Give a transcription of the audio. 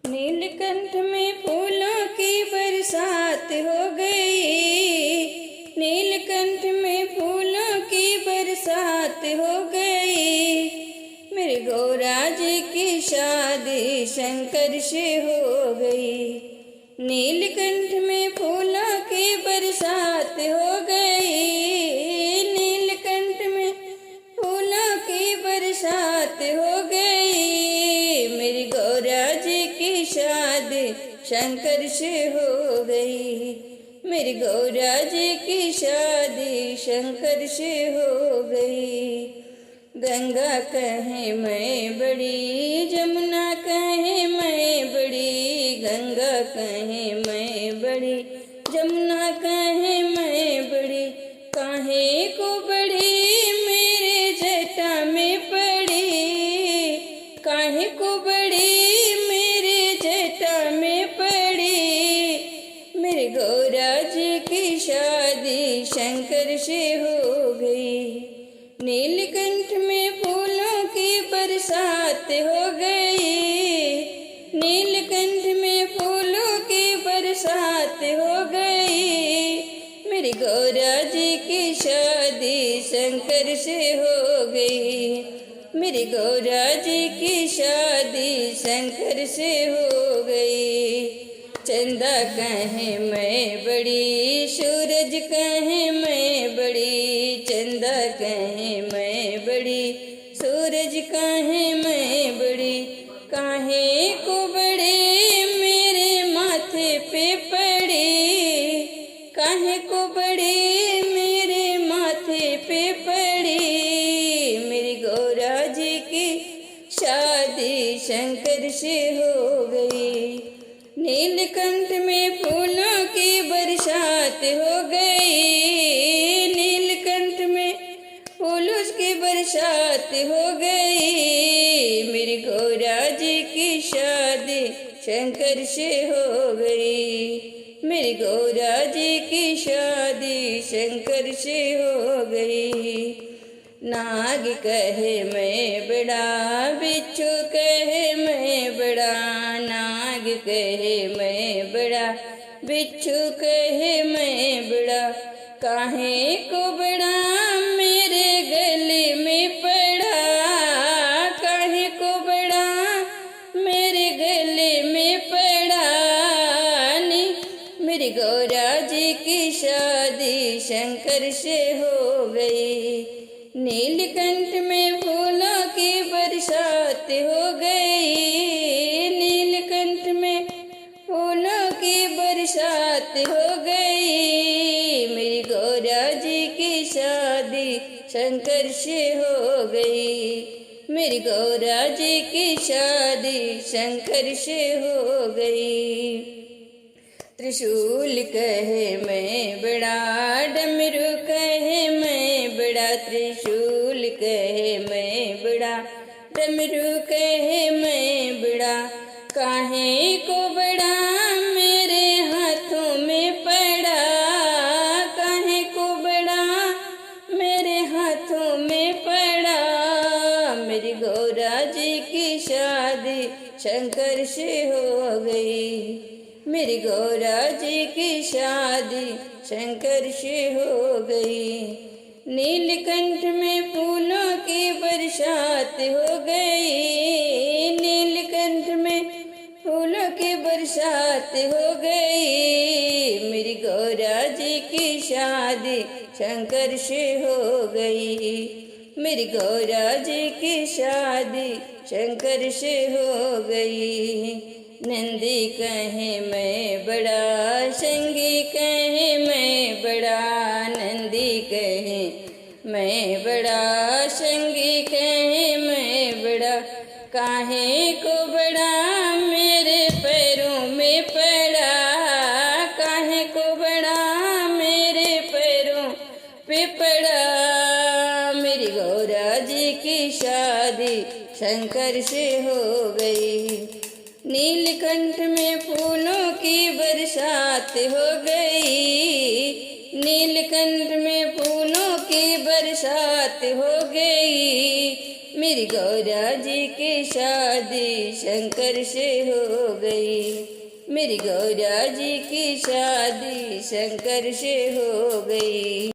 नीलकंठ में फूलों की बरसात हो गई। नीलकंठ में फूलों की बरसात हो गई। मेरे गौराज की शादी शंकर से हो गई। नीलकंठ में फूलों की बरसात हो गई। नीलकंठ में फूलों की बरसात हो गई। मेरी गौराज की शादी शंकर से हो गई। मेरी गौराज की शादी शंकर से हो गई। गंगा कहे मैं बड़ी, जमुना कहे मैं बड़ी। गंगा कहे मैं बड़ी, जमुना कहे मैं बड़ी। काहे को बड़ी मेरे जटा में पड़ी। काहे को बड़ी मेरे जटा में पड़ी। मेरे गौराज की शादी शंकर से हो गई। नीलकंठ में फूलों की बरसात हो गई। नीलकंठ में फूलों की बरसात हो गई। मेरी गौराज की शादी शंकर से हो गई। मेरी गौराज की शादी शंकर से हो गई। चंदा कहे मैं बड़ी, सूरज कहे मैं बड़ी। चंदा कहे मैं बड़ी, सूरज कहे मैं बड़ी। काहे को बड़े मेरे माथे पे पड़ी। काहे को बड़े मेरे माथे पे पड़ी। मेरी गौराज की शादी शंकर से हो गई। नीलकंठ में फूलों की बरसात हो गई। नीलकंठ में फूलों की बरसात हो गई। मेरी गौराज की शादी शंकर से हो गई। मेरी गौराज की शादी शंकर से हो गई। नाग कहे मैं बड़ा, बिच्छू कहे मैं बड़ा। नाग कहे मैं बड़ा, बिच्छू कहे मैं बड़ा। काहे को बड़ा मेरे गले में पड़ा। काहे को बड़ा मेरे गले में पड़ा। मेरी गौराज की शादी शंकर से हो गई। नीलकंठ में फूलों की बरसात हो गई। नीलकंठ में फूलों की बरसात हो गई। मेरी गौराज की शादी शंकर से हो गई। मेरी गौराज की शादी शंकर से हो गई। त्रिशूल कहे मैं बड़ा, डमरू कहे मैं बड़ा। त्रिशूल कहे मैं बड़ा, डमरू कहे मैं बड़ा। काहे को बड़ा मेरे हाथों में पड़ा। काहे को बड़ा मेरे हाथों में पड़ा। मेरी गौराज की शादी शंकर से हो गई। मेरी गौराज की शादी शंकर से हो गई। नीलकंठ में फूलों की बरसात हो गई। नीलकंठ में फूलों की बरसात हो गई। मेरी गौराज की शादी शंकर से हो गई। मेरी गौराज की शादी शंकर से हो गई। नंदी कहे मैं बड़ा, शंगी कहे मैं बड़ा। नंदी कहे मैं बड़ा, शंगी कहे मैं बड़ा। काहे को बड़ा मेरे पैरों में पड़ा। काहे को बड़ा मेरे पैरों पे पड़ा। मेरी गौराज की शादी शंकर से हो गई। नीलकंठ में फूलों की बरसात हो गई। नीलकंठ में फूलों की बरसात हो गई। मेरी गौरा जी की शादी शंकर से हो गई। मेरी गौरा जी की शादी शंकर से हो गई।